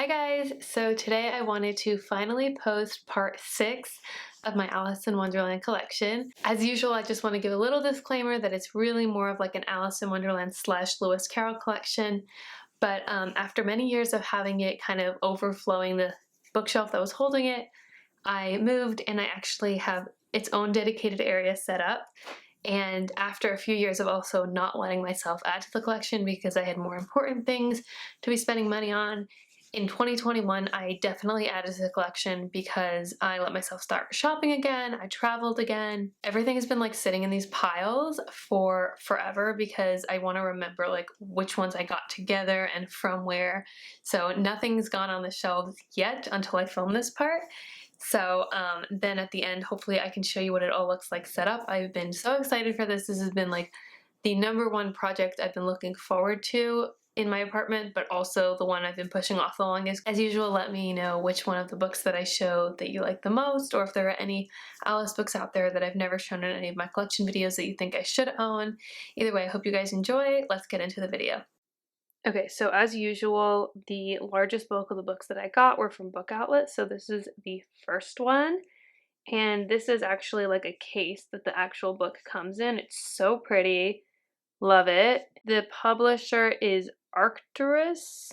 guys! So today I wanted to finally post part 6 of my Alice in Wonderland collection. As usual, I just want to give a little disclaimer that it's really more of like an Alice in Wonderland / Lewis Carroll collection, but after many years of having it kind of overflowing the bookshelf that was holding it, I moved and I actually have its own dedicated area set up. And after a few years of also not letting myself add to the collection because I had more important things to be spending money on, in 2021 I definitely added to the collection because I let myself start shopping again, I traveled again. Everything has been like sitting in these piles for forever because I want to remember like which ones I got together and from where. So nothing's gone on the shelves yet until I film this part. So then at the end, hopefully I can show you what it all looks like set up. I've been so excited for this. This has been like the #1 project I've been looking forward to in my apartment, but also the one I've been pushing off the longest. As usual, let me know which one of the books that I show that you like the most, or if there are any Alice books out there that I've never shown in any of my collection videos that you think I should own. Either way, I hope you guys enjoy. Let's get into the video. Okay, so as usual, the largest bulk of the books that I got were from Book Outlet, so this is the first one. And this is actually like a case that the actual book comes in. It's so pretty. Love it. The publisher is Arcturus,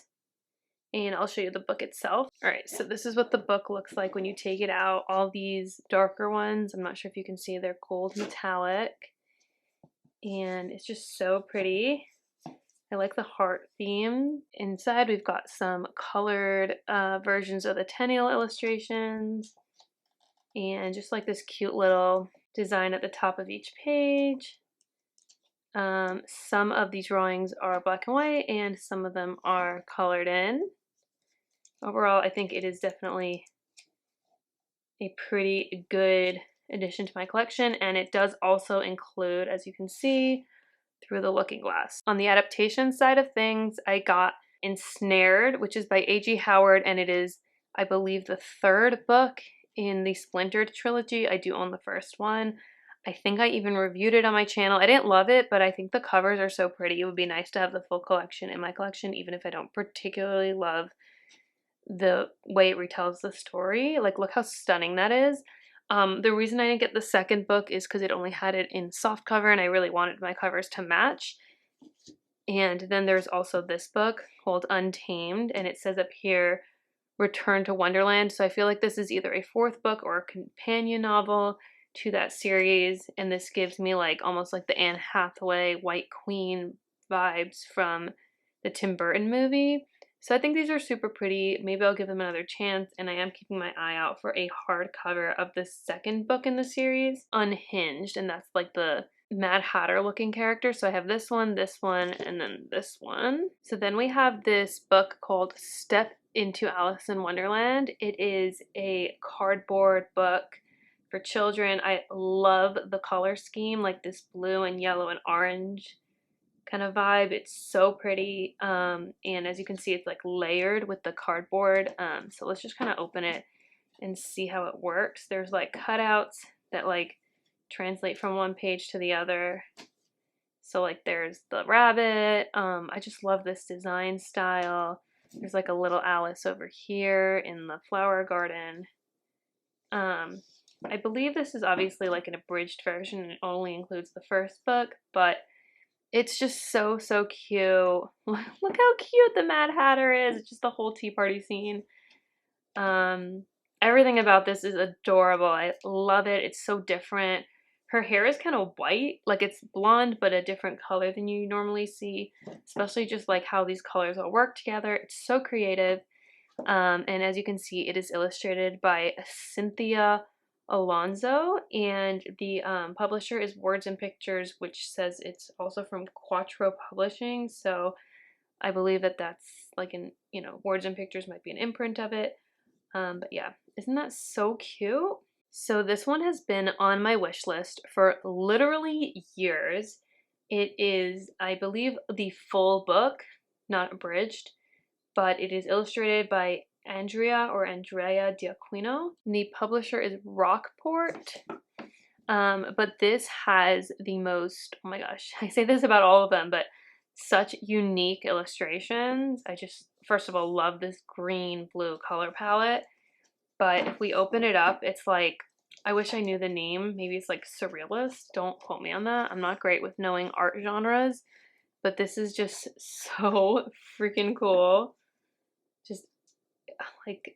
and I'll show you the book itself. Alright, so this is what the book looks like when you take it out. All these darker ones, I'm not sure if you can see, they're gold metallic. And it's just so pretty. I like the heart theme. Inside we've got some colored versions of the Tenniel illustrations. And just like this cute little design at the top of each page. Some of these drawings are black and white and some of them are colored in. Overall, I think it is definitely a pretty good addition to my collection, and it does also include, as you can see, Through the Looking Glass. On the adaptation side of things, I got Ensnared, which is by A.G. Howard, and it is, I believe, the 3rd book in the Splintered trilogy. I do own the first one. I think I even reviewed it on my channel. I didn't love it, but I think the covers are so pretty. It would be nice to have the full collection in my collection, even if I don't particularly love the way it retells the story. Like, look how stunning that is. The reason I didn't get the second book is because it only had it in softcover, and I really wanted my covers to match. And then there's also this book called Untamed, and it says up here, Return to Wonderland. So I feel like this is either a 4th book or a companion novel to that series, and this gives me like almost like the Anne Hathaway White Queen vibes from the Tim Burton movie. So I think these are super pretty. Maybe I'll give them another chance, and I am keeping my eye out for a hardcover of the 2nd book in the series, Unhinged, and that's like the Mad Hatter looking character. So I have this one, and then this one. So then we have this book called Step into Alice in Wonderland. It is a cardboard book for children. I love the color scheme, like this blue and yellow and orange kind of vibe. It's so pretty, and as you can see, it's like layered with the cardboard. So let's just kind of open it and see how it works. There's like cutouts that like translate from one page to the other. So like there's the rabbit. I just love this design style. There's like a little Alice over here in the flower garden. I believe this is obviously like an abridged version and it only includes the 1st book, but it's just so cute. Look how cute the Mad Hatter is. It's just the whole tea party scene. Everything about this is adorable. I love it. It's so different. Her hair is kind of white, like it's blonde, but a different color than you normally see, especially just like how these colors all work together. It's so creative. And as you can see, it is illustrated by Cynthia Alonso, and the publisher is Words and Pictures, which says it's also from Quattro Publishing. So I believe that that's like an, Words and Pictures might be an imprint of it. But yeah, isn't that so cute? So this one has been on my wish list for literally years. It is, I believe, the full book, not abridged, but it is illustrated by Andrea D'Aquino. The publisher is Rockport. But this has the most, oh my gosh, I say this about all of them, but such unique illustrations. I just first of all, love this green blue color palette. But if we open it up, it's like, I wish I knew the name. Maybe it's like surrealist. Don't quote me on that. I'm not great with knowing art genres, but this is just so freaking cool. Just like,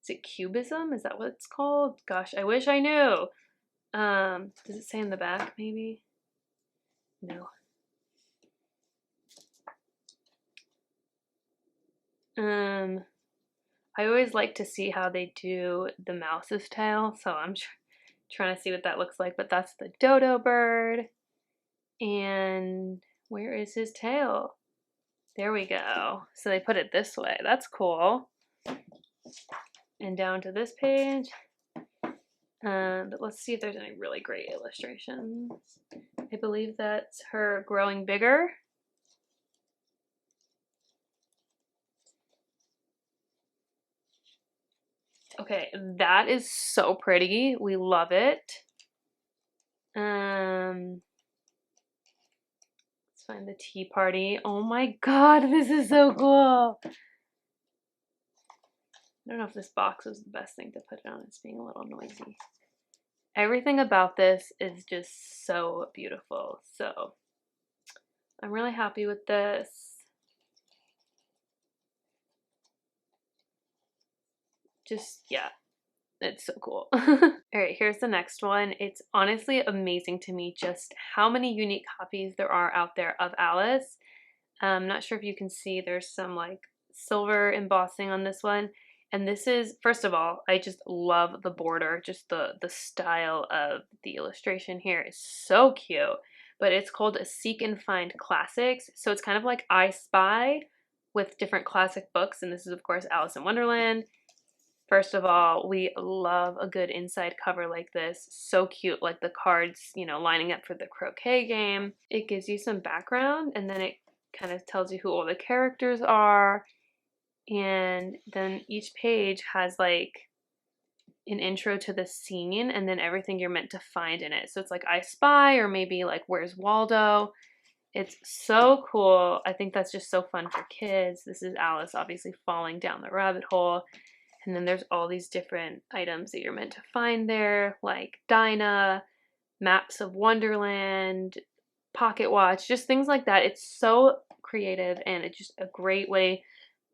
is it cubism? Is that what it's called? Gosh, I wish I knew. Does it say in the back maybe? No. I always like to see how they do the mouse's tail, so I'm trying to see what that looks like, but that's the dodo bird. And where is his tail? There we go. So they put it this way. That's cool. And down to this page. But let's see if there's any really great illustrations. I believe that's her growing bigger. Okay, that is so pretty. We love it. Let's find the tea party. Oh my god, this is so cool. I don't know if this box was the best thing to put it on. It's being a little noisy. Everything about this is just so beautiful. So I'm really happy with this. Just, yeah, it's so cool. Alright, here's the next one. It's honestly amazing to me just how many unique copies there are out there of Alice. I'm not sure if you can see, there's some like silver embossing on this one. And this is, first of all, I just love the border, just the style of the illustration here is so cute. But it's called a Seek and Find Classics. So it's kind of like I Spy with different classic books. And this is, of course, Alice in Wonderland. First of all, we love a good inside cover like this. So cute, like the cards, you know, lining up for the croquet game. It gives you some background, and then it kind of tells you who all the characters are. And then each page has like an intro to the scene and then everything you're meant to find in it. So it's like I Spy, or maybe like Where's Waldo? It's so cool. I think that's just so fun for kids. This is Alice obviously falling down the rabbit hole. And then there's all these different items that you're meant to find there, like Dinah, maps of Wonderland, pocket watch, just things like that. It's so creative, and it's just a great way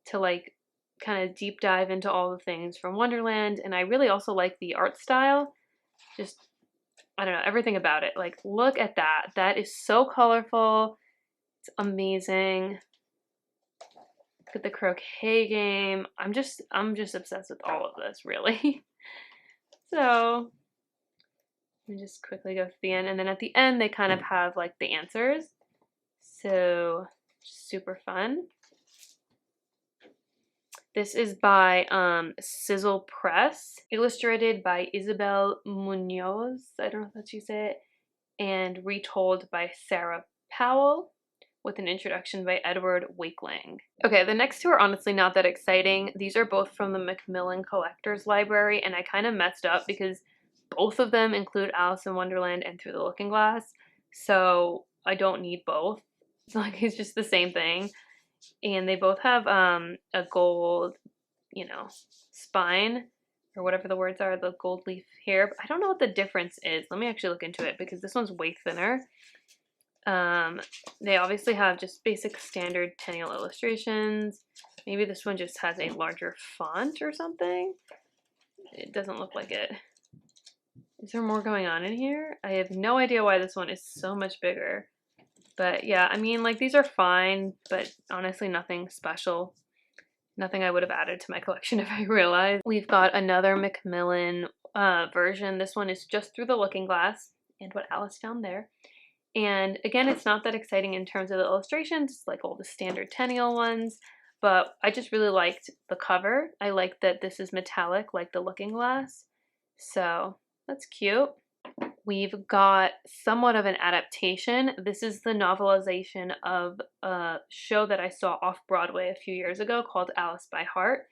to like kind of deep dive into all the things from Wonderland. And I really also like the art style. Just, I don't know, everything about it. Like, look at that. That is so colorful. It's amazing. Look at the croquet game. I'm just obsessed with all of this, really. So let me just quickly go to the end. And then at the end, they kind of have like the answers. So super fun. This is by Sizzle Press, illustrated by Isabel Munoz, I don't know if that's how you say it, and retold by Sarah Powell, with an introduction by Edward Wakeling. Okay, the next two are honestly not that exciting. These are both from the Macmillan Collector's Library, and I kind of messed up because both of them include Alice in Wonderland and Through the Looking Glass, so I don't need both. It's like, it's just the same thing. And they both have a gold, you know, spine, or whatever the words are, the gold leaf here. But I don't know what the difference is. Let me actually look into it, because this one's way thinner. They obviously have just basic standard Tenniel illustrations. Maybe this one just has a larger font or something. It doesn't look like it. Is there more going on in here? I have no idea why this one is so much bigger. But yeah, I mean, like, these are fine, but honestly nothing special. Nothing I would have added to my collection if I realized. We've got another Macmillan version. This one is just Through the Looking Glass, and what Alice found there. And again, it's not that exciting in terms of the illustrations. It's like all the standard Tenniel ones, but I just really liked the cover. I like that this is metallic like the Looking Glass. So that's cute. We've got somewhat of an adaptation. This is the novelization of a show that I saw off Broadway a few years ago called Alice by Heart.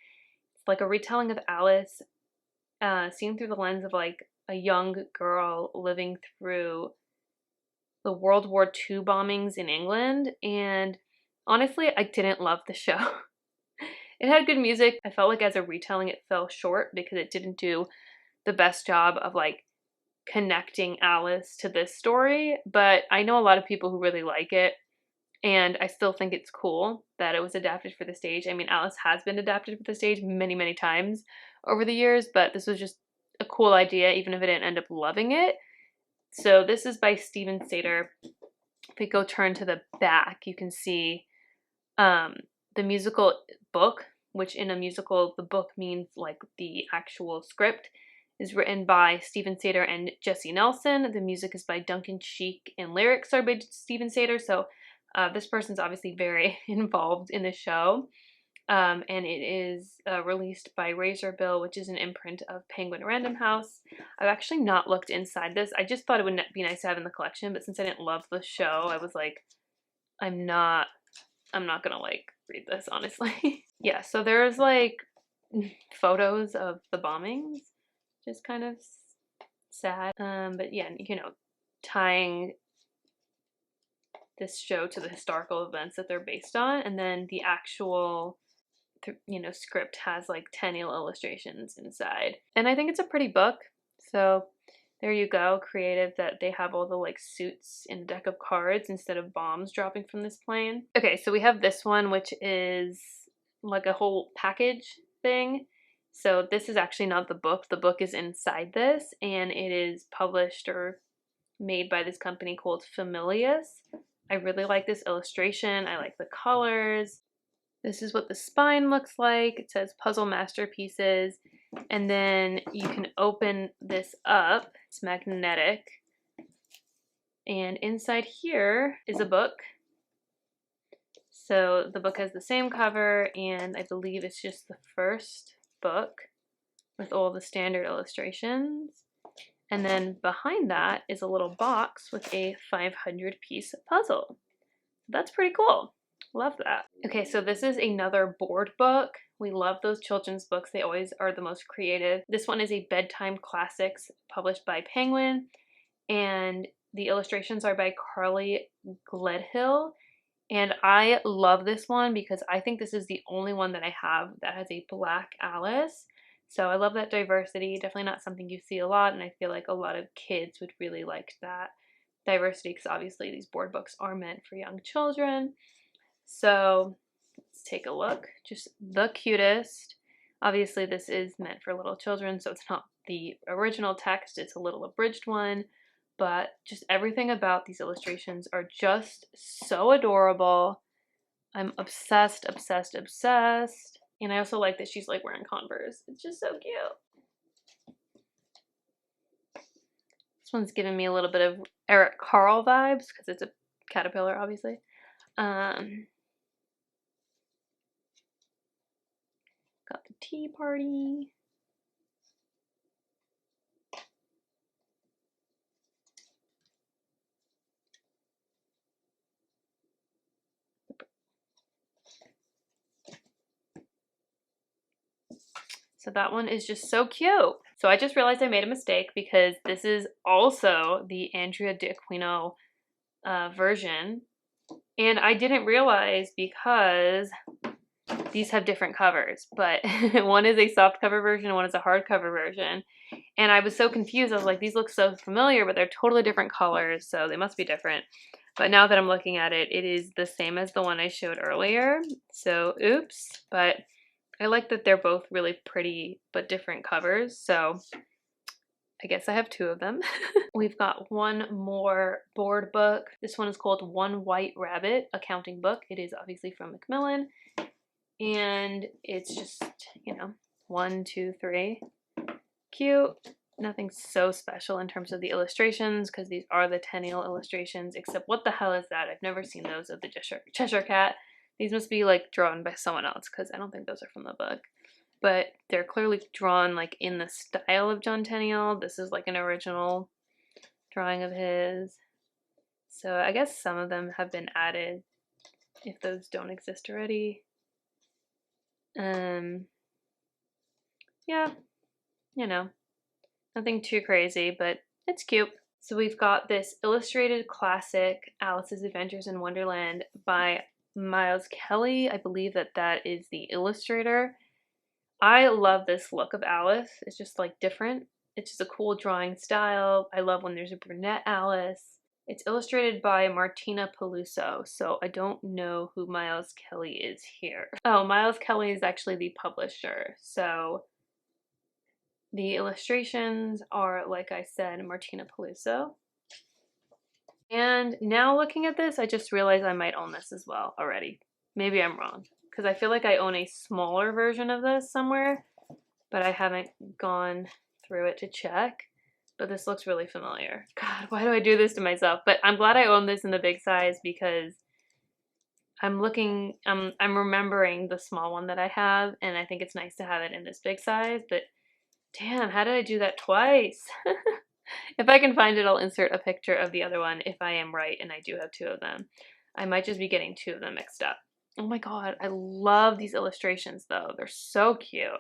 It's like a retelling of Alice seen through the lens of like a young girl living through the World War II bombings in England. And honestly, I didn't love the show. It had good music. I felt like as a retelling it fell short because it didn't do the best job of like connecting Alice to this story, but I know a lot of people who really like it, and I still think it's cool that it was adapted for the stage. I mean, Alice has been adapted for the stage many, many times over the years, but this was just a cool idea, even if I didn't end up loving it. So this is by Stephen Sater. If we go turn to the back, you can see the musical book, which in a musical, the book means like the actual script, is written by Stephen Sater and Jesse Nelson. The music is by Duncan Sheik and lyrics are by Stephen Sater. So this person's obviously very involved in the show. And it is released by Razorbill, which is an imprint of Penguin Random House. I've actually not looked inside this. I just thought it would be nice to have in the collection, but since I didn't love the show, I was like, I'm not gonna like read this, honestly. Yeah, so there's like photos of the bombings, just kind of sad. But yeah, you know, tying this show to the historical events that they're based on, and then the actual script has like Tenniel illustrations inside. And I think it's a pretty book. So there you go, creative that they have all the like suits in a deck of cards instead of bombs dropping from this plane. Okay, so we have this one, which is like a whole package thing. So this is actually not the book. The book is inside this, and it is published or made by this company called Familius. I really like this illustration. I like the colors. This is what the spine looks like. It says puzzle masterpieces. And then you can open this up. It's magnetic. And inside here is a book. So the book has the same cover, and I believe it's just the first book with all the standard illustrations. And then behind that is a little box with a 500-piece puzzle. That's pretty cool. Love that. Okay, so this is another board book. We love those children's books. They always are the most creative. This one is a bedtime classics published by Penguin, and the illustrations are by Carly Gledhill. And I love this one because I think this is the only one that I have that has a black Alice. So I love that diversity. Definitely not something you see a lot, and I feel like a lot of kids would really like that diversity because obviously these board books are meant for young children. So let's take a look. Just the cutest. Obviously this is meant for little children, so it's not the original text. It's a little abridged one, but just everything about these illustrations are just so adorable. I'm obsessed, obsessed, obsessed. And I also like that she's like wearing Converse. It's just so cute. This one's giving me a little bit of Eric Carle vibes because it's a caterpillar, obviously. Got the tea party. So that one is just so cute. So I just realized I made a mistake because this is also the Andrea D'Aquino version. And I didn't realize because these have different covers, but one is a soft cover version and one is a hardcover version. And I was so confused. I was like, these look so familiar, but they're totally different colors, so they must be different. But now that I'm looking at it, it is the same as the one I showed earlier. So oops, but I like that they're both really pretty but different covers, so I guess I have two of them. We've got one more board book. This one is called One White Rabbit, a counting book. It is obviously from Macmillan, and it's just, 1, 2, 3. Cute. Nothing so special in terms of the illustrations because these are the Tenniel illustrations, except what the hell is that? I've never seen those of the Cheshire Cat. These must be like drawn by someone else because I don't think those are from the book. But they're clearly drawn like in the style of John Tenniel. This is like an original drawing of his. So I guess some of them have been added if those don't exist already. Yeah, nothing too crazy, but it's cute. So we've got this illustrated classic, Alice's Adventures in Wonderland by Miles Kelly. I believe that that is the illustrator. I love this look of Alice. It's just like different. It's just a cool drawing style. I love when there's a brunette Alice. It's illustrated by Martina Peluso, so I don't know who Miles Kelly is here. Oh, Miles Kelly is actually the publisher, so the illustrations are, like I said, Martina Peluso. And now looking at this, I just realized I might own this as well already. Maybe I'm wrong, because I feel like I own a smaller version of this somewhere, but I haven't gone through it to check. But this looks really familiar. God, why do I do this to myself? But I'm glad I own this in the big size because I'm remembering the small one that I have, and I think it's nice to have it in this big size, but damn, how did I do that twice? If I can find it, I'll insert a picture of the other one if I am right and I do have two of them. I might just be getting two of them mixed up. Oh my god, I love these illustrations though. They're so cute.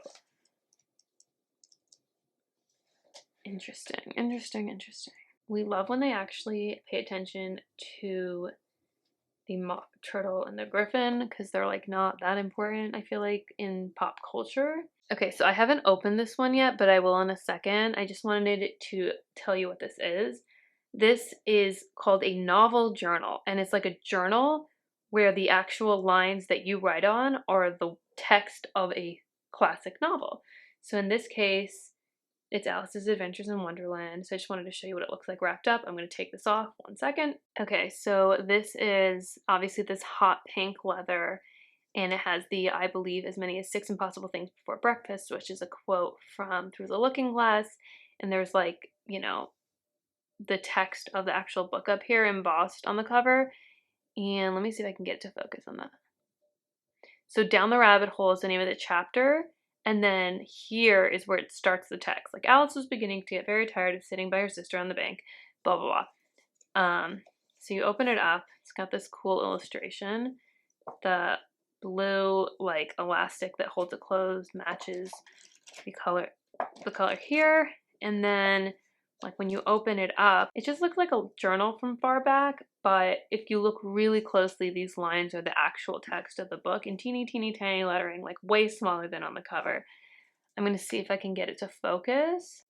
Interesting, interesting, interesting. We love when they actually pay attention to the mock turtle and the griffin because they're like not that important, I feel like, in pop culture. Okay, so I haven't opened this one yet, but I will in a second. I just wanted to tell you what this is. This is called a novel journal, and it's like a journal where the actual lines that you write on are the text of a classic novel. So in this case, it's Alice's Adventures in Wonderland. So I just wanted to show you what it looks like wrapped up. I'm going to take this off 1 second. Okay, so this is obviously this hot pink leather, and it has the I believe as many as 6 impossible things before breakfast, which is a quote from Through the Looking Glass. And there's like, you know, the text of the actual book up here embossed on the cover. And let me see if I can get to focus on that. So Down the Rabbit Hole is the name of the chapter. And then here is where it starts the text. Like, Alice was beginning to get very tired of sitting by her sister on the bank, blah, blah, blah. So you open it up. It's got this cool illustration. The blue, like, elastic that holds it closed matches the color here. And then, like, when you open it up, it just looks like a journal from far back, but if you look really closely, these lines are the actual text of the book in teeny, teeny, tiny lettering, like way smaller than on the cover. I'm going to see if I can get it to focus.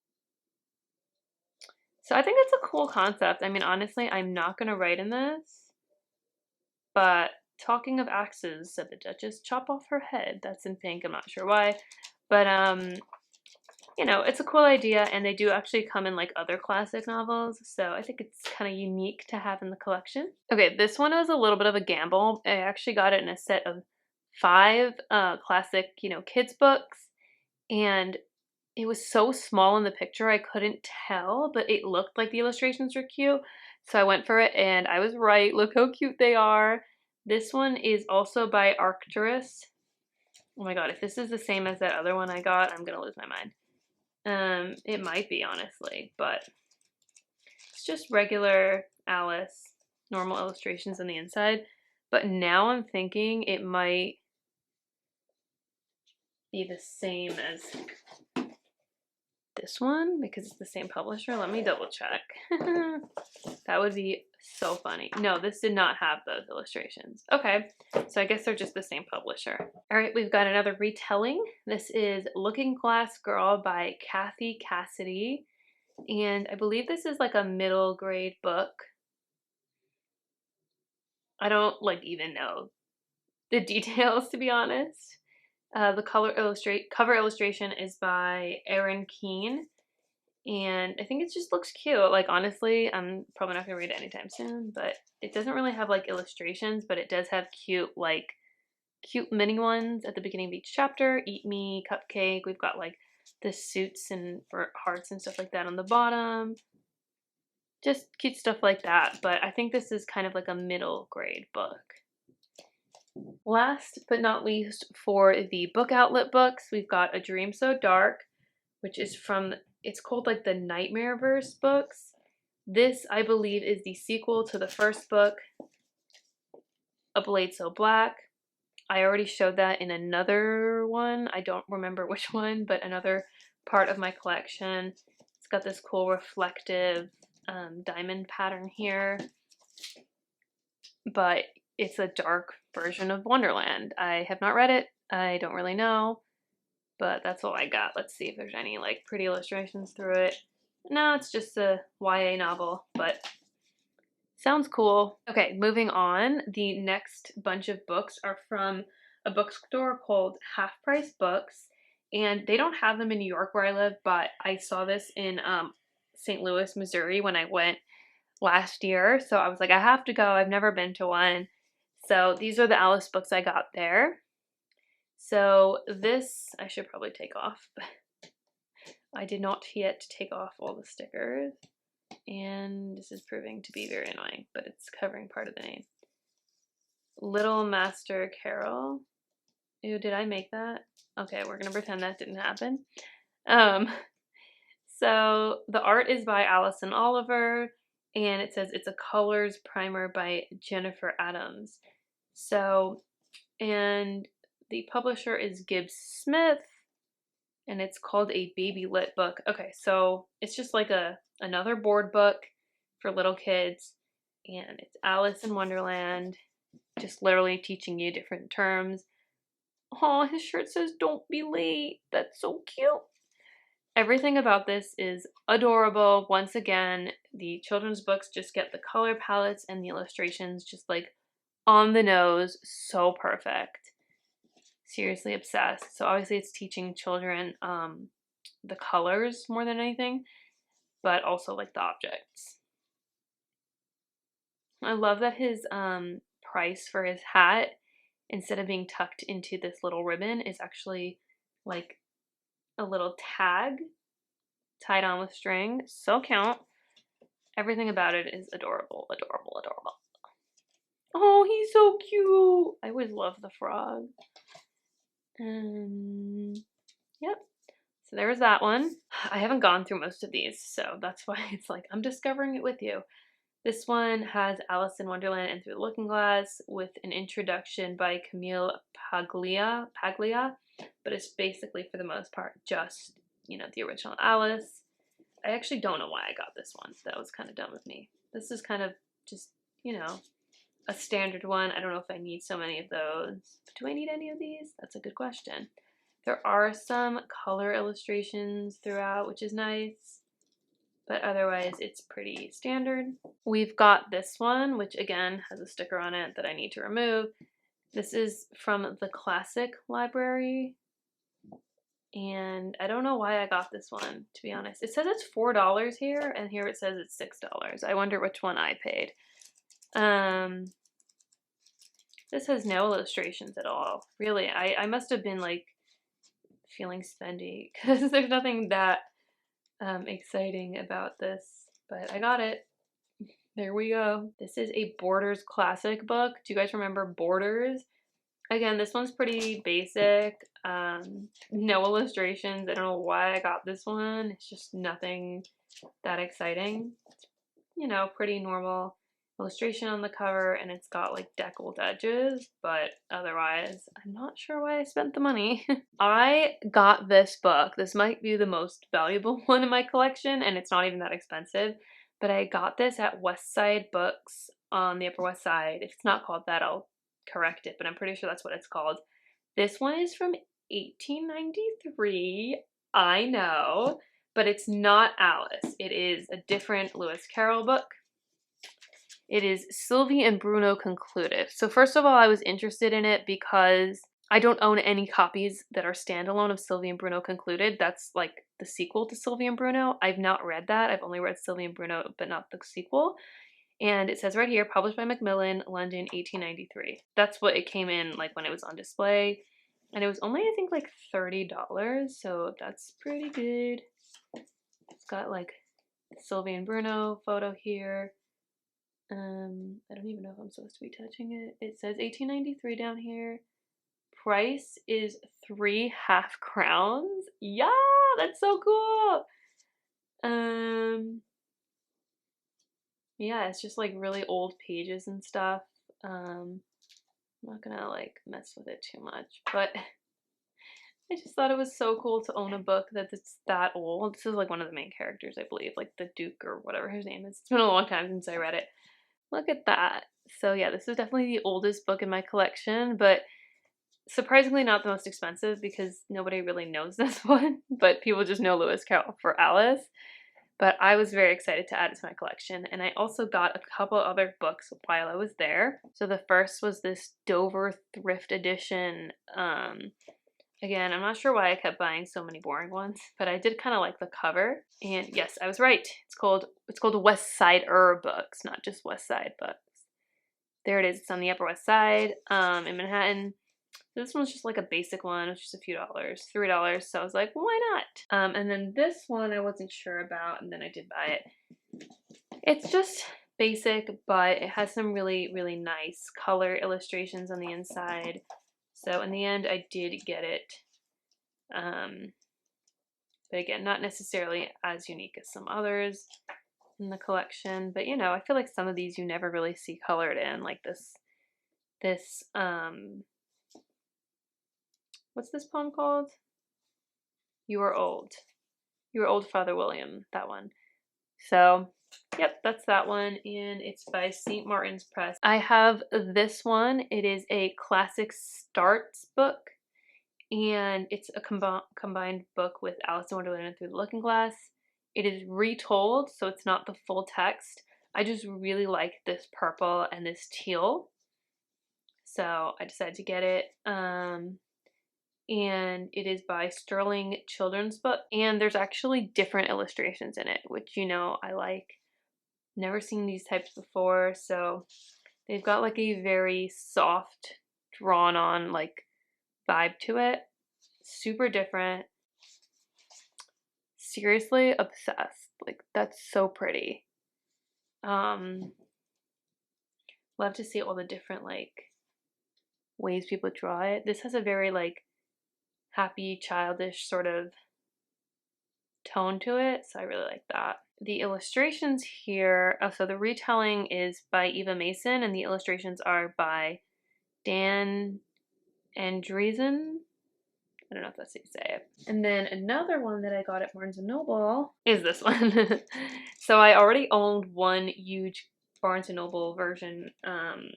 So I think it's a cool concept. I mean, honestly, I'm not going to write in this, but talking of axes, said the Duchess, chop off her head. That's in pink. I'm not sure why, but you know, it's a cool idea, and they do actually come in like other classic novels, so I think it's kind of unique to have in the collection. Okay, this one was a little bit of a gamble. I actually got it in a set of 5 classic, you know, kids books, and it was so small in the picture I couldn't tell, but it looked like the illustrations were cute, so I went for it, and I was right. Look how cute they are. This one is also by Arcturus. Oh my god, if this is the same as that other one I got, I'm gonna lose my mind. It might be, honestly, but it's just regular Alice, normal illustrations on the inside. But now I'm thinking it might be the same as this one because it's the same publisher. Let me double check. That would be so funny. No, this did not have those illustrations. Okay, so I guess they're just the same publisher. All right, we've got another retelling. This is Looking Glass Girl by Kathy Cassidy. And I believe this is like a middle grade book. I don't like even know the details, to be honest. The cover illustration is by Erin Keane, and I think it just looks cute. Like, honestly, I'm probably not gonna read it anytime soon, but it doesn't really have like illustrations, but it does have cute mini ones at the beginning of each chapter. Eat Me, Cupcake. We've got like the suits and for hearts and stuff like that on the bottom. Just cute stuff like that, but I think this is kind of like a middle grade book. Last but not least, for the book outlet books, we've got A Dream So Dark, which is from, it's called like the Nightmareverse books. This, I believe, is the sequel to the first book, A Blade So Black. I already showed that in another one. I don't remember which one, but another part of my collection. It's got this cool reflective diamond pattern here, but it's a dark version of Wonderland. I have not read it. I don't really know, but that's all I got. Let's see if there's any like pretty illustrations through it. No, it's just a YA novel, but sounds cool. Okay, moving on. The next bunch of books are from a bookstore called Half Price Books, and they don't have them in New York where I live, but I saw this in St. Louis, Missouri when I went last year, so I was like, I have to go. I've never been to one. So these are the Alice books I got there. So this, I should probably take off, but I did not yet take off all the stickers. And this is proving to be very annoying, but it's covering part of the name. Little Master Carol. Ew, did I make that? Okay, we're gonna pretend that didn't happen. So the art is by Allison Oliver, and it says it's a colors primer by Jennifer Adams. So, and the publisher is Gibbs Smith, and it's called a baby lit book. Okay, so it's just like another board book for little kids, and it's Alice in Wonderland, just literally teaching you different terms. Oh, his shirt says "Don't be late." That's so cute. Everything about this is adorable. Once again, the children's books just get the color palettes and the illustrations just like on the nose, so perfect. Seriously obsessed. So obviously it's teaching children the colors more than anything, but also like the objects. I love that his price for his hat, instead of being tucked into this little ribbon, is actually like a little tag tied on with string. So cute. Everything about it is adorable, adorable, adorable. Oh, he's so cute. I always love the frog. Yep. So there was that one. I haven't gone through most of these, so that's why it's like I'm discovering it with you. This one has Alice in Wonderland and Through the Looking Glass with an introduction by Camille Paglia, but it's basically for the most part just, you know, the original Alice. I actually don't know why I got this one. That was kind of dumb of me. This is kind of just, you know, a standard one. I don't know if I need so many of those. Do I need any of these? That's a good question. There are some color illustrations throughout, which is nice, but otherwise it's pretty standard. We've got this one, which again has a sticker on it that I need to remove. This is from the Classic Library, and I don't know why I got this one, to be honest. It says it's $4 here, and here it says it's $6. I wonder which one I paid. This has no illustrations at all. Really, I must have been like feeling spendy because there's nothing that exciting about this, but I got it. There we go. This is a Borders classic book. Do you guys remember Borders? Again, this one's pretty basic. No illustrations. I don't know why I got this one. It's just nothing that exciting. It's, you know, pretty normal illustration on the cover, and it's got like deckled edges, but otherwise I'm not sure why I spent the money. I got this book. This might be the most valuable one in my collection, and it's not even that expensive, but I got this at West Side Books on the Upper West Side. If it's not called that, I'll correct it, but I'm pretty sure that's what it's called. This one is from 1893. I know, but it's not Alice. It is a different Lewis Carroll book. It is Sylvie and Bruno Concluded. So first of all, I was interested in it because I don't own any copies that are standalone of Sylvie and Bruno Concluded. That's like the sequel to Sylvie and Bruno. I've not read that. I've only read Sylvie and Bruno, but not the sequel. And it says right here, published by Macmillan, London, 1893. That's what it came in like when it was on display. And it was only, I think, like $30. So that's pretty good. It's got like the Sylvie and Bruno photo here. I don't even know if I'm supposed to be touching it. It says 1893 down here. Price is 3 half crowns. Yeah, that's so cool. Yeah, it's just like really old pages and stuff. I'm not gonna like mess with it too much, but I just thought it was so cool to own a book that's that old. This is like one of the main characters, I believe, like the Duke or whatever his name is. It's been a long time since I read it. Look at that. So yeah, this is definitely the oldest book in my collection, but surprisingly not the most expensive because nobody really knows this one, but people just know Lewis Carroll for Alice. But I was very excited to add it to my collection, and I also got a couple other books while I was there. So the first was this Dover thrift edition. Again, I'm not sure why I kept buying so many boring ones, but I did kind of like the cover. And yes, I was right. It's called West Sider Books, not just West Side Books. There it is. It's on the Upper West Side, in Manhattan. This one's just like a basic one. It's just a few dollars, $3. So I was like, well, why not? And then this one I wasn't sure about, and then I did buy it. It's just basic, but it has some really, really nice color illustrations on the inside. So in the end, I did get it. But again, not necessarily as unique as some others in the collection. But you know, I feel like some of these you never really see colored in, like this what's this poem called? You Are Old. You Are Old, Father William, that one. So, yep, that's that one, and it's by St. Martin's Press. I have this one. It is a classic starts book, and it's a combined book with Alice in Wonderland and Through the Looking Glass. It is retold, so it's not the full text. I just really like this purple and this teal, so I decided to get it. And it is by Sterling Children's Book, and there's actually different illustrations in it, which you know I like. Never seen these types before, so they've got like a very soft, drawn on like vibe to it. Super different. Seriously obsessed. Like that's so pretty. Love to see all the different like ways people draw it. This has a very like happy, childish sort of tone to it, so I really like that. The illustrations here, oh, so the retelling is by Eva Mason, and the illustrations are by Dan Andreessen. I don't know if that's how you say it. And then another one that I got at Barnes & Noble is this one. So I already owned one huge Barnes & Noble version,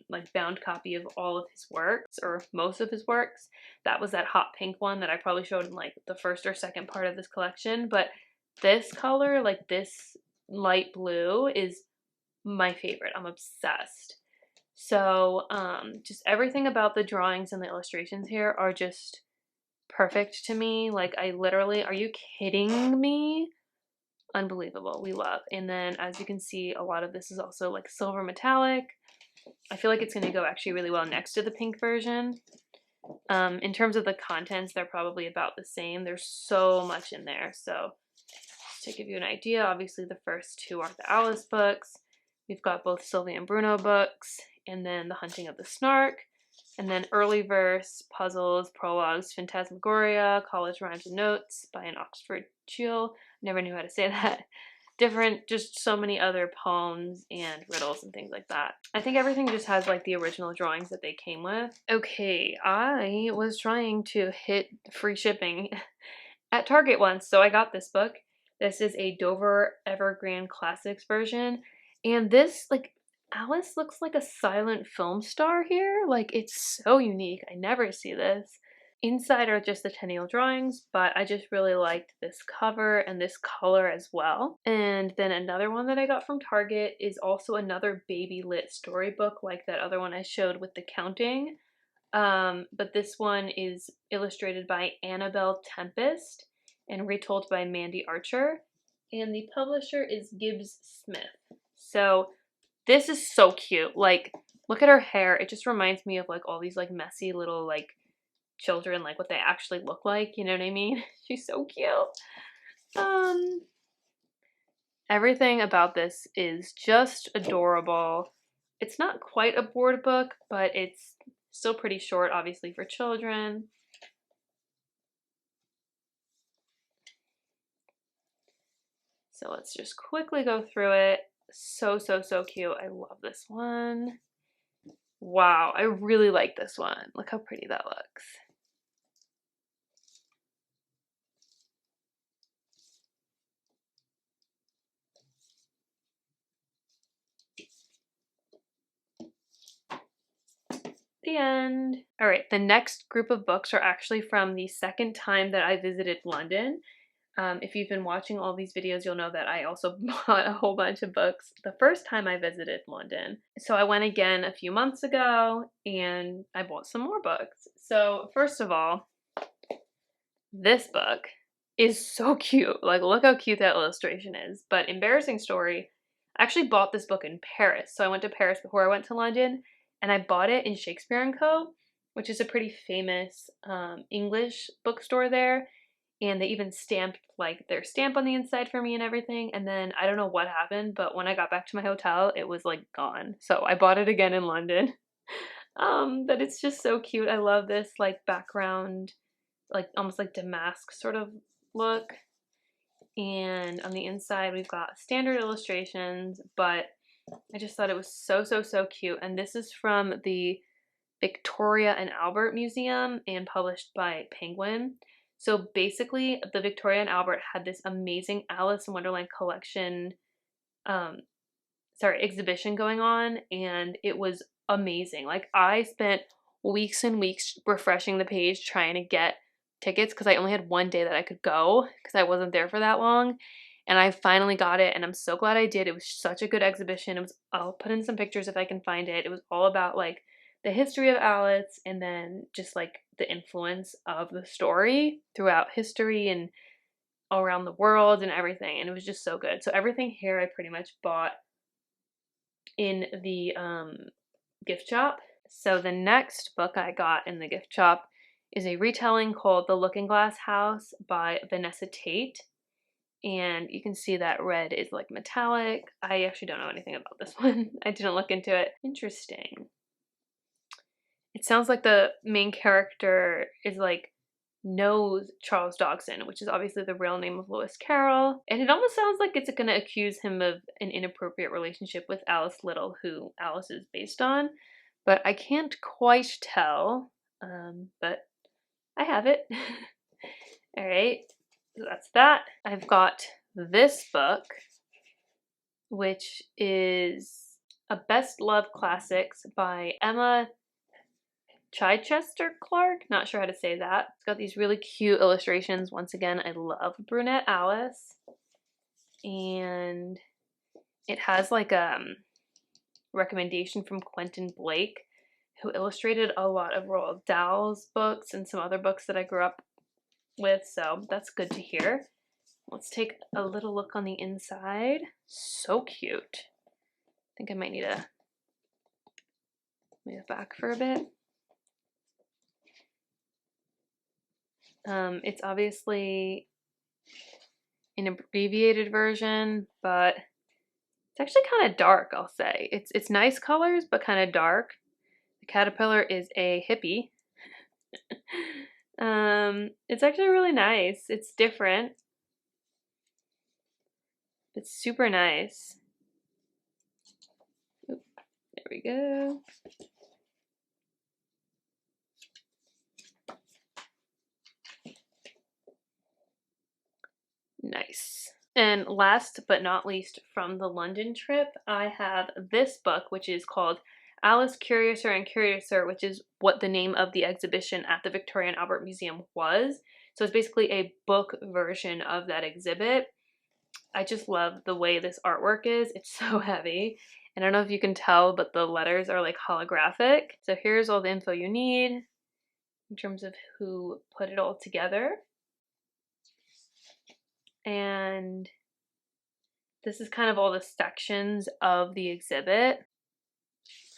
like bound copy of all of his works, or most of his works. That was that hot pink one that I probably showed in like the first or second part of this collection. But this color, like this light blue, is my favorite. I'm obsessed. So just everything about the drawings and the illustrations here are just perfect to me. Like I literally, are you kidding me? Unbelievable. We love. And then as you can see, a lot of this is also like silver metallic. I feel like it's going to go actually really well next to the pink version. In terms of the contents, they're probably about the same. There's so much in there. So to give you an idea, obviously the first two are the Alice books. We've got both Sylvia and Bruno books, and then The Hunting of the Snark, and then early verse, puzzles, prologues, Phantasmagoria, college rhymes and notes by an Oxford Chill. Never knew how to say that. Different, just so many other poems and riddles and things like that. I think everything just has like the original drawings that they came with. Okay, I was trying to hit free shipping at Target once, so I got this book. This is a Dover Evergreen Classics version, and this, like, Alice looks like a silent film star here. Like, it's so unique. I never see this. Inside are just the Tenniel drawings, but I just really liked this cover and this color as well. And then another one that I got from Target is also another baby lit storybook like that other one I showed with the counting. But this one is illustrated by Annabelle Tempest and retold by Mandy Archer. And the publisher is Gibbs Smith. So this is so cute. Like, look at her hair. It just reminds me of like all these like messy little like children, like what they actually look like, you know what I mean? She's so cute. Everything about this is just adorable. It's not quite a board book, but it's still pretty short, obviously, for children. So let's just quickly go through it. So, so, so cute. I love this one. Wow, I really like this one. Look how pretty that looks. The end. All right, the next group of books are actually from the second time that I visited London. If you've been watching all these videos, you'll know that I also bought a whole bunch of books the first time I visited London. So I went again a few months ago and I bought some more books. So first of all, this book is so cute. Like, look how cute that illustration is. But embarrassing story, I actually bought this book in Paris. So I went to Paris before I went to London, and I bought it in Shakespeare & Co., which is a pretty famous English bookstore there. And they even stamped like their stamp on the inside for me and everything. And then I don't know what happened, but when I got back to my hotel, it was like gone. So I bought it again in London. But it's just so cute. I love this like background, like almost like damask sort of look. And on the inside, we've got standard illustrations, but I just thought it was so, so, so cute. And this is from the Victoria and Albert Museum and published by Penguin. So basically, the Victoria and Albert had this amazing Alice in Wonderland collection, exhibition going on, and it was amazing. Like, I spent weeks and weeks refreshing the page trying to get tickets because I only had one day that I could go because I wasn't there for that long. And I finally got it, and I'm so glad I did. It was such a good exhibition. I'll put in some pictures if I can find it. It was all about like the history of Alice and then just like the influence of the story throughout history and all around the world and everything. And it was just so good. So everything here I pretty much bought in the gift shop. So the next book I got in the gift shop is a retelling called The Looking Glass House by Vanessa Tate. And you can see that red is like metallic. I actually don't know anything about this one. I didn't look into it. Interesting. It sounds like the main character is like knows Charles Dodgson, which is obviously the real name of Lewis Carroll. And it almost sounds like it's going to accuse him of an inappropriate relationship with Alice Little, who Alice is based on. But I can't quite tell. But I have it. All right. So that's that. I've got this book, which is a best loved classics by Emma Chichester Clark. Not sure how to say that. It's got these really cute illustrations. Once again, I love Brunette Alice. And it has like a recommendation from Quentin Blake, who illustrated a lot of Roald Dahl's books and some other books that I grew up with, so that's good to hear. Let's take a little look on the inside. So cute. I think I might need to move back for a bit. It's obviously an abbreviated version, but it's actually kind of dark, I'll say. It's nice colors, but kind of dark. The caterpillar is a hippie. It's actually really nice. It's different. It's super nice. Oop, there we go. Nice. And last but not least from the London trip, I have this book, which is called Alice Curiouser and Curiouser, which is what the name of the exhibition at the Victoria and Albert Museum was. So it's basically a book version of that exhibit. I just love the way this artwork is. It's so heavy. And I don't know if you can tell, but the letters are like holographic. So here's all the info you need in terms of who put it all together. And this is kind of all the sections of the exhibit.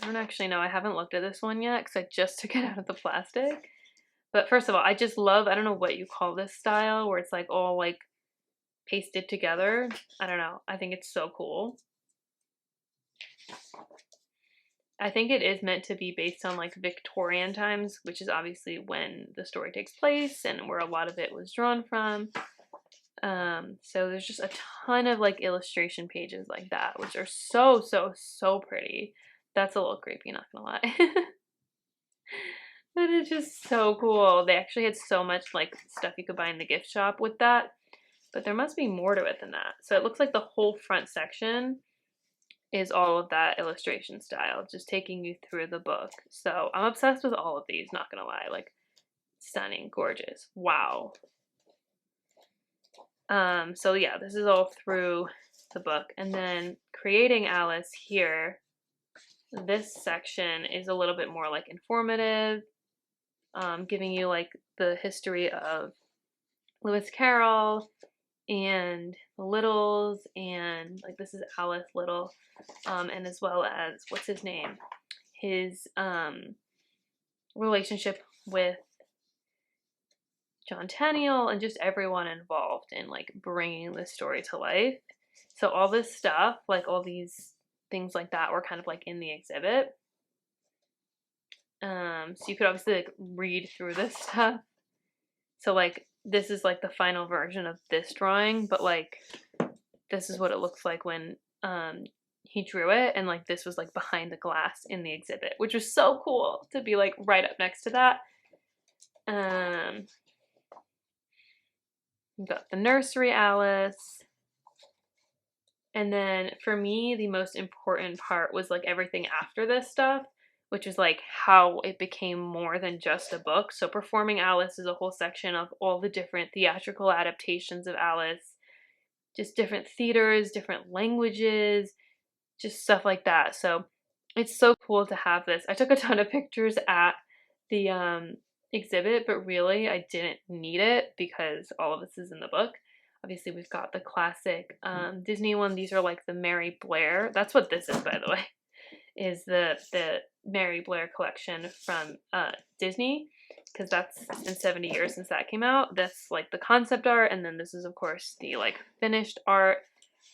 I don't actually know. I haven't looked at this one yet because I just took it out of the plastic. But first of all, I just love, I don't know what you call this style, where it's like all like pasted together. I don't know. I think it's so cool. I think it is meant to be based on like Victorian times, which is obviously when the story takes place and where a lot of it was drawn from. So there's just a ton of like illustration pages like that, which are so, so, so pretty. That's a little creepy, not gonna lie. But it's just so cool. They actually had so much like stuff you could buy in the gift shop with that, but there must be more to it than that. So it looks like the whole front section is all of that illustration style, just taking you through the book. So I'm obsessed with all of these, not gonna lie. Like, stunning, gorgeous. Wow. So yeah, this is all through the book. And then creating Alice here, this section is a little bit more like informative, giving you like the history of Lewis Carroll and the Littles, and like this is Alice Little, and as well as what's his name, his relationship with John Tenniel, and just everyone involved in like bringing this story to life. So all this stuff, like all these things like that, were kind of like in the exhibit. So you could obviously like read through this stuff. So like this is like the final version of this drawing, but like this is what it looks like when he drew it, and like this was like behind the glass in the exhibit, which was so cool to be like right up next to that. We've got the nursery Alice. And then for me, the most important part was like everything after this stuff, which is like how it became more than just a book. So Performing Alice is a whole section of all the different theatrical adaptations of Alice, just different theaters, different languages, just stuff like that. So it's so cool to have this. I took a ton of pictures at the exhibit, but really I didn't need it because all of this is in the book. Obviously, we've got the classic Disney one. These are like the Mary Blair. That's what this is, by the way, is the Mary Blair collection from Disney, because that's been 70 years since that came out. That's like the concept art, and then this is, of course, the like finished art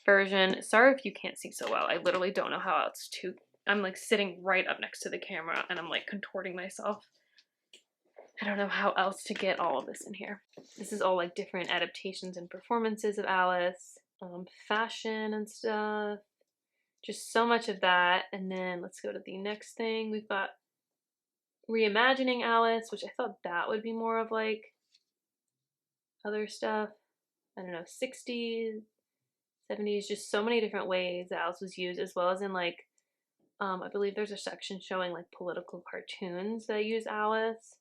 version. Sorry if you can't see so well. I literally don't know how else to. I'm like sitting right up next to the camera, and I'm like contorting myself. I don't know how else to get all of this in here. This is all like different adaptations and performances of Alice, fashion and stuff. Just so much of that. And then let's go to the next thing. We've got Reimagining Alice, which I thought that would be more of like other stuff. I don't know, 60s, 70s, just so many different ways that Alice was used, as well as in like, I believe there's a section showing like political cartoons that use Alice.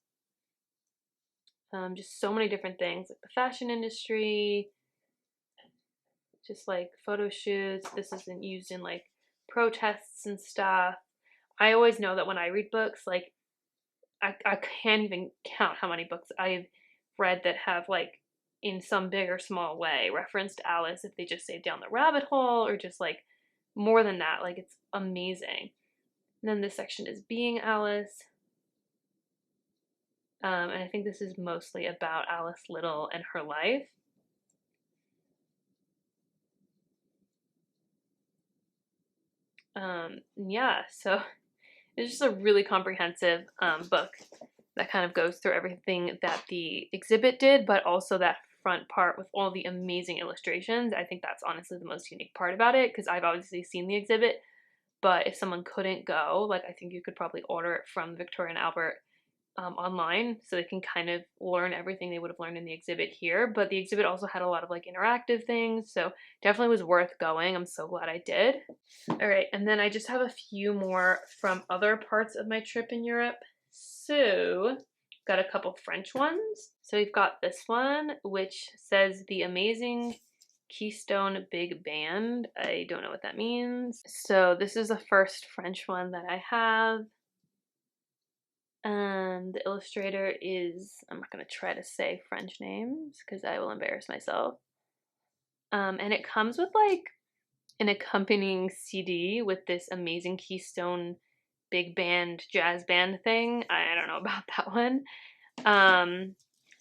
Just so many different things, like the fashion industry, just like photo shoots. This isn't used in like protests and stuff. I always know that when I read books, like I can't even count how many books I've read that have like in some big or small way referenced Alice, if they just say down the rabbit hole or just like more than that. Like it's amazing. And then this section is Being Alice. And I think this is mostly about Alice Little and her life. Yeah, so it's just a really comprehensive book that kind of goes through everything that the exhibit did, but also that front part with all the amazing illustrations. I think that's honestly the most unique part about it, because I've obviously seen the exhibit, but if someone couldn't go, like I think you could probably order it from Victoria and Albert online, so they can kind of learn everything they would have learned in the exhibit here. But the exhibit also had a lot of like interactive things, so definitely was worth going. I'm so glad I did. All right, and then I just have a few more from other parts of my trip in Europe. So got a couple French ones. So we've got this one, which says The Amazing Keystone Big Band. I don't know what that means. So this is the first French one that I have. And the illustrator is, I'm not going to try to say French names because I will embarrass myself. And it comes with like an accompanying CD with this amazing Keystone big band jazz band thing. I don't know about that one.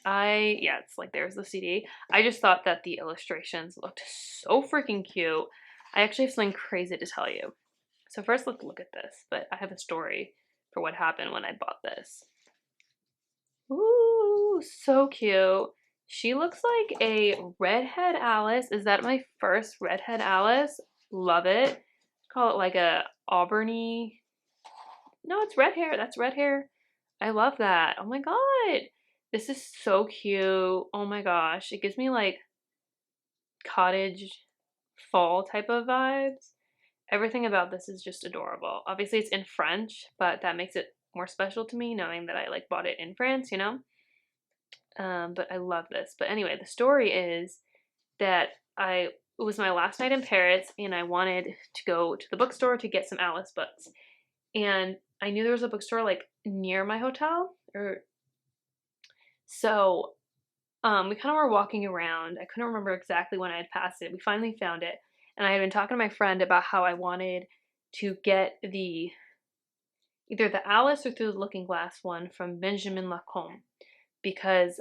Yeah, it's like there's the CD. I just thought that the illustrations looked so freaking cute. I actually have something crazy to tell you. So first let's look at this, but I have a story for what happened when I bought this. Ooh, so cute. She looks like a redhead Alice. Is that my first redhead Alice? Love it. Call it like a auburny. No, it's red hair. That's red hair. I love that. Oh my god. This is so cute. Oh my gosh. It gives me like cottage fall type of vibes. Everything about this is just adorable. Obviously it's in French, but that makes it more special to me knowing that I like bought it in France, you know? But I love this. But anyway, the story is that it was my last night in Paris and I wanted to go to the bookstore to get some Alice books. And I knew there was a bookstore like near my hotel, or so we kind of were walking around. I couldn't remember exactly when I had passed it. We finally found it. And I had been talking to my friend about how I wanted to get either the Alice or Through the Looking Glass one from Benjamin Lacombe. Because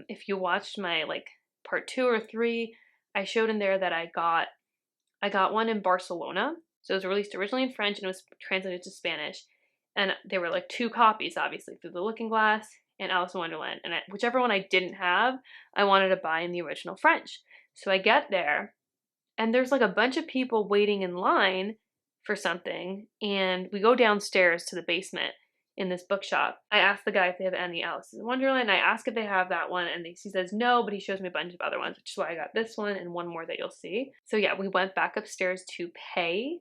if you watched my like part 2 or 3, I showed in there that I got one in Barcelona. So it was released originally in French and it was translated to Spanish. And there were like 2 copies, obviously, Through the Looking Glass and Alice in Wonderland. And whichever one I didn't have, I wanted to buy in the original French. So I get there, and there's like a bunch of people waiting in line for something. And we go downstairs to the basement in this bookshop. I asked the guy if they have any Alice in Wonderland. I ask if they have that one, and he says no, but he shows me a bunch of other ones, which is why I got this one and one more that you'll see. So yeah, we went back upstairs to pay,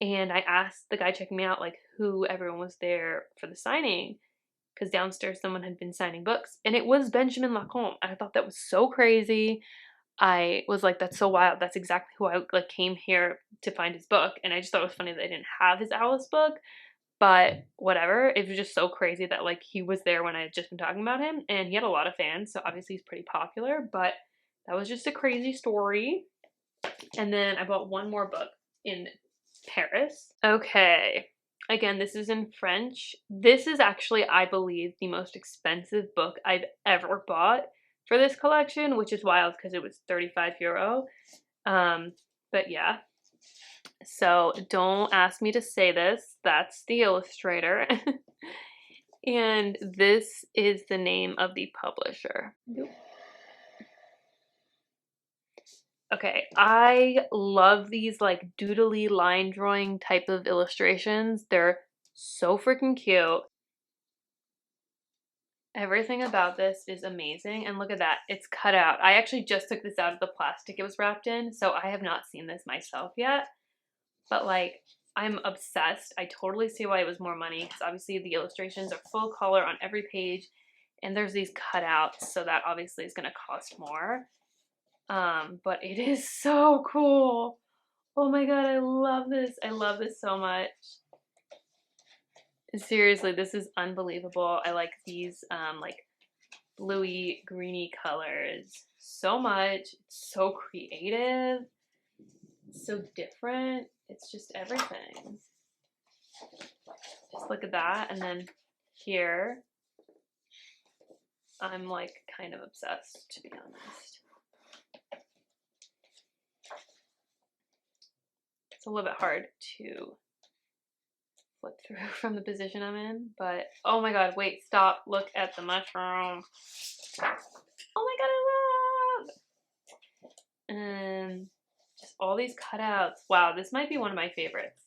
and I asked the guy checking me out like who everyone was there for the signing, because downstairs someone had been signing books, and it was Benjamin Lacombe. I thought that was so crazy. I was like, that's so wild. That's exactly who I like came here to find his book. And I just thought it was funny that I didn't have his Alice book, but whatever. It was just so crazy that like he was there when I had just been talking about him, and he had a lot of fans, so obviously he's pretty popular, but that was just a crazy story. And then I bought one more book in Paris. Okay. Again, this is in French. This is actually, I believe, the most expensive book I've ever bought for this collection, which is wild because it was 35 euro. But yeah. So don't ask me to say this. That's the illustrator. And this is the name of the publisher. Okay, I love these like doodly line drawing type of illustrations. They're so freaking cute. Everything about this is amazing. And look at that, it's cut out. I actually just took this out of the plastic it was wrapped in, so I have not seen this myself yet. But like, I'm obsessed. I totally see why it was more money, because obviously the illustrations are full color on every page, and there's these cutouts, so that obviously is going to cost more. But it is so cool. Oh my god, I love this. I love this so much. Seriously, this is unbelievable. I like these like bluey greeny colors so much. It's so creative. It's so different. It's just everything. Just look at that. And then here, I'm like kind of obsessed, to be honest. It's a little bit hard to flip through from the position I'm in, but oh my god, wait, stop, look at the mushroom. Oh my god, I love! And just all these cutouts. Wow, this might be one of my favorites.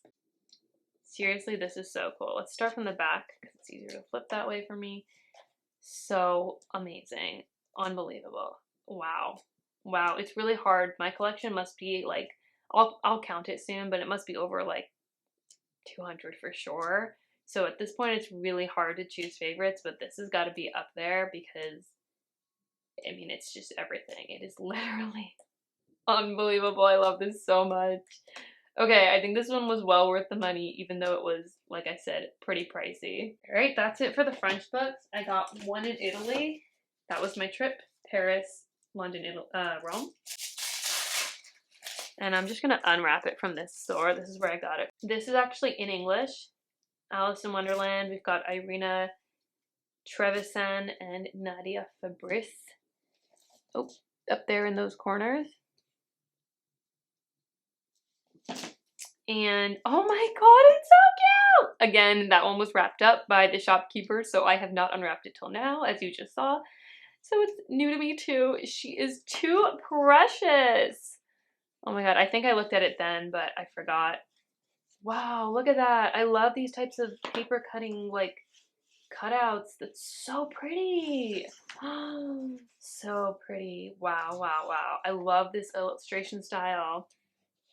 Seriously, this is so cool. Let's start from the back because it's easier to flip that way for me. So amazing. Unbelievable. Wow. Wow, it's really hard. My collection must be like, I'll count it soon, but it must be over like 200 for sure. So at this point, it's really hard to choose favorites, but this has got to be up there because, I mean, it's just everything. It is literally unbelievable. I love this so much. Okay, I think this one was well worth the money, even though it was, like I said, pretty pricey. All right, that's it for the French books. I got one in Italy. That was my trip. Paris, London, Rome. And I'm just going to unwrap it from this store. This is where I got it. This is actually in English. Alice in Wonderland. We've got Irina Trevisan and Nadia Fabrice. Oh, up there in those corners. And oh my god, it's so cute! Again, that one was wrapped up by the shopkeeper, so I have not unwrapped it till now, as you just saw. So it's new to me too. She is too precious. Oh my god, I think I looked at it then, but I forgot. Wow, look at that. I love these types of paper cutting, like, cutouts. That's so pretty. So pretty. Wow, wow, wow. I love this illustration style.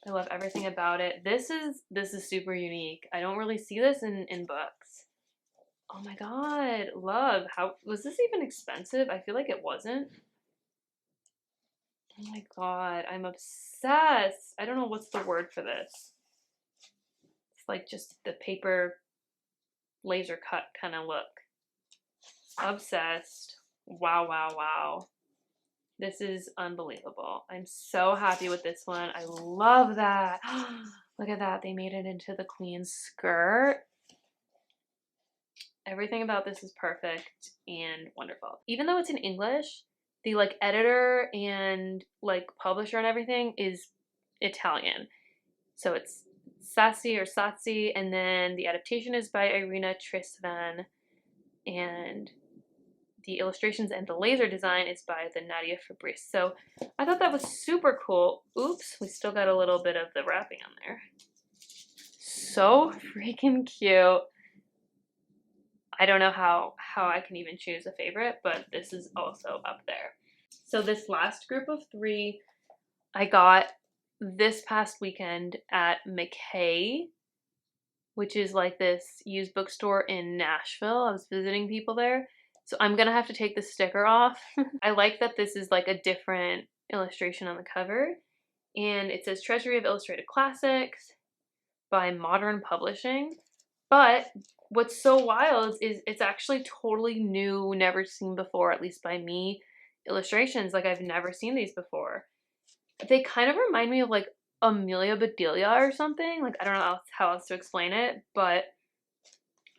I love everything about it. This is super unique. I don't really see this in books. Oh my god, love. How was this even expensive? I feel like it wasn't. Oh my god, I'm obsessed. I don't know what's the word for this. It's like just the paper laser cut kind of look. Obsessed. Wow, wow, wow. This is unbelievable. I'm so happy with this one. I love that. Look at that. They made it into the queen's skirt. Everything about this is perfect and wonderful. Even though it's in English, the like editor and like publisher and everything is Italian. So it's Sassi or Satsi, and then the adaptation is by Irina Trisvan, and the illustrations and the laser design is by the Nadia Fabrice. So I thought that was super cool. Oops, we still got a little bit of the wrapping on there. So freaking cute. I don't know how I can even choose a favorite, but this is also up there. So this last group of 3 I got this past weekend at McKay, which is like this used bookstore in Nashville. I was visiting people there. So I'm gonna have to take the sticker off. I like that this is like a different illustration on the cover. And it says Treasury of Illustrated Classics by Modern Publishing. But what's so wild is it's actually totally new, never seen before, at least by me, illustrations. Like I've never seen these before. They kind of remind me of like Amelia Bedelia or something. Like I don't know how else to explain it, but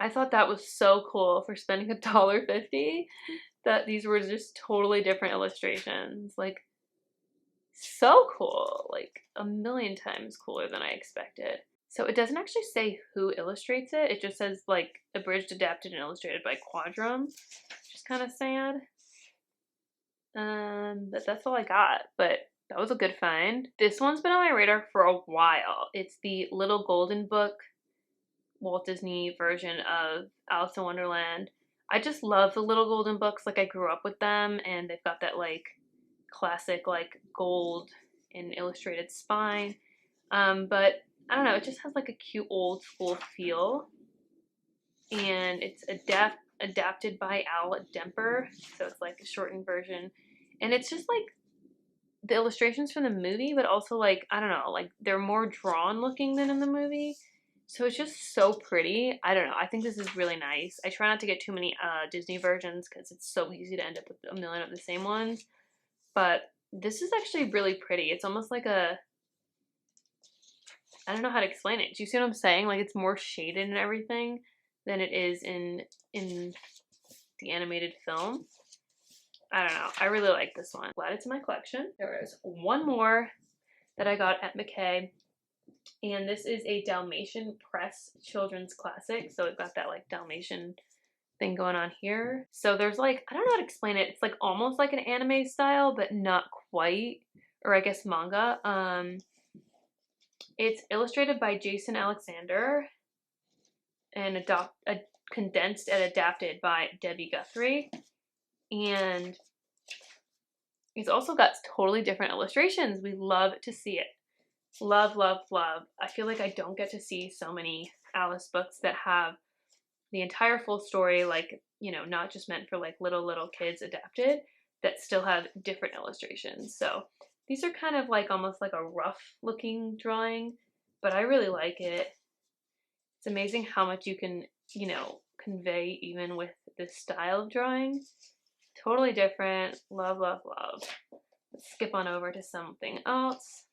I thought that was so cool for spending $1.50, that these were just totally different illustrations. Like, so cool. Like, a million times cooler than I expected. So it doesn't actually say who illustrates it. It just says, like, abridged, adapted, and illustrated by Quadrum, which is kind of sad. But that's all I got. But that was a good find. This one's been on my radar for a while. It's the Little Golden Book Walt Disney version of Alice in Wonderland. I just love the Little Golden Books. Like I grew up with them, and they've got that like classic like gold and illustrated spine. But I don't know, it just has like a cute old school feel, and it's adapted by Al Demper, so it's like a shortened version, and it's just like the illustrations from the movie, but also like I don't know, like they're more drawn looking than in the movie. So it's just so pretty. I don't know. I think this is really nice. I try not to get too many Disney versions because it's so easy to end up with a million of the same ones. But this is actually really pretty. It's almost like a... I don't know how to explain it. Do you see what I'm saying? Like it's more shaded and everything than it is in the animated film. I don't know. I really like this one. Glad it's in my collection. There is one more that I got at McKay. And this is a Dalmatian Press children's classic. So we've got that like Dalmatian thing going on here. So there's like, I don't know how to explain it. It's like almost like an anime style, but not quite. Or I guess manga. It's illustrated by Jason Alexander and condensed and adapted by Debbie Guthrie. And it's also got totally different illustrations. We love to see it. Love, love, love. I feel like I don't get to see so many Alice books that have the entire full story, like, you know, not just meant for like little kids adapted, that still have different illustrations. So these are kind of like almost like a rough looking drawing, but I really like it. It's amazing how much you can, you know, convey even with this style of drawing. Totally different. Love, love, love. Let's skip on over to something else.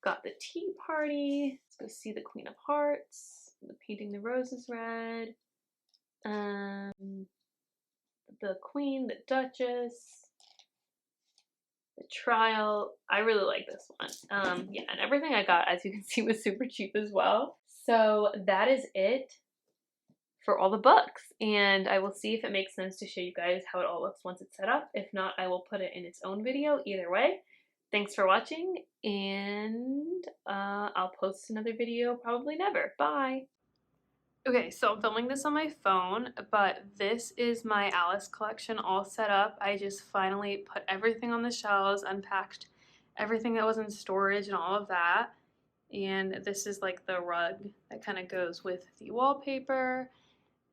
Got the Tea Party. Let's go see the Queen of Hearts. The Painting the Roses red. The Queen, the Duchess. The Trial. I really like this one. Yeah, and everything I got, as you can see, was super cheap as well. So that is it for all the books. And I will see if it makes sense to show you guys how it all looks once it's set up. If not, I will put it in its own video. Either way. Thanks for watching, and I'll post another video probably never. Bye! Okay, so I'm filming this on my phone, but this is my Alice collection all set up. I just finally put everything on the shelves, unpacked everything that was in storage and all of that. And this is like the rug that kind of goes with the wallpaper.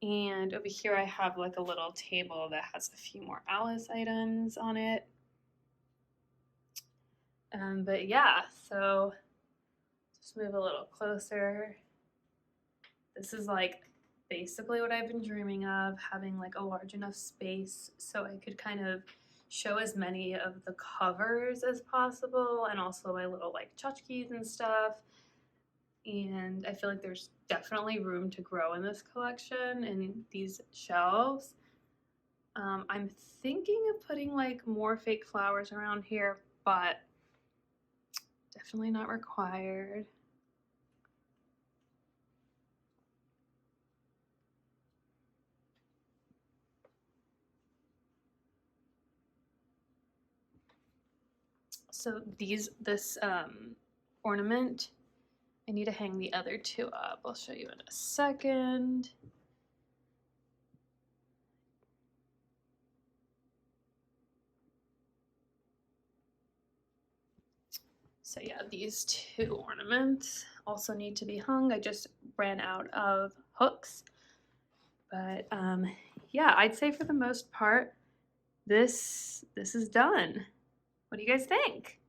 And over here I have like a little table that has a few more Alice items on it. But yeah, so just move a little closer. This is like basically what I've been dreaming of, having like a large enough space so I could kind of show as many of the covers as possible, and also my little like tchotchkes and stuff. And I feel like there's definitely room to grow in this collection and these shelves. I'm thinking of putting like more fake flowers around here, but definitely not required. So this ornament, I need to hang the other two up. I'll show you in a second. So yeah, these two ornaments also need to be hung. I just ran out of hooks. But yeah, I'd say for the most part, this is done. What do you guys think?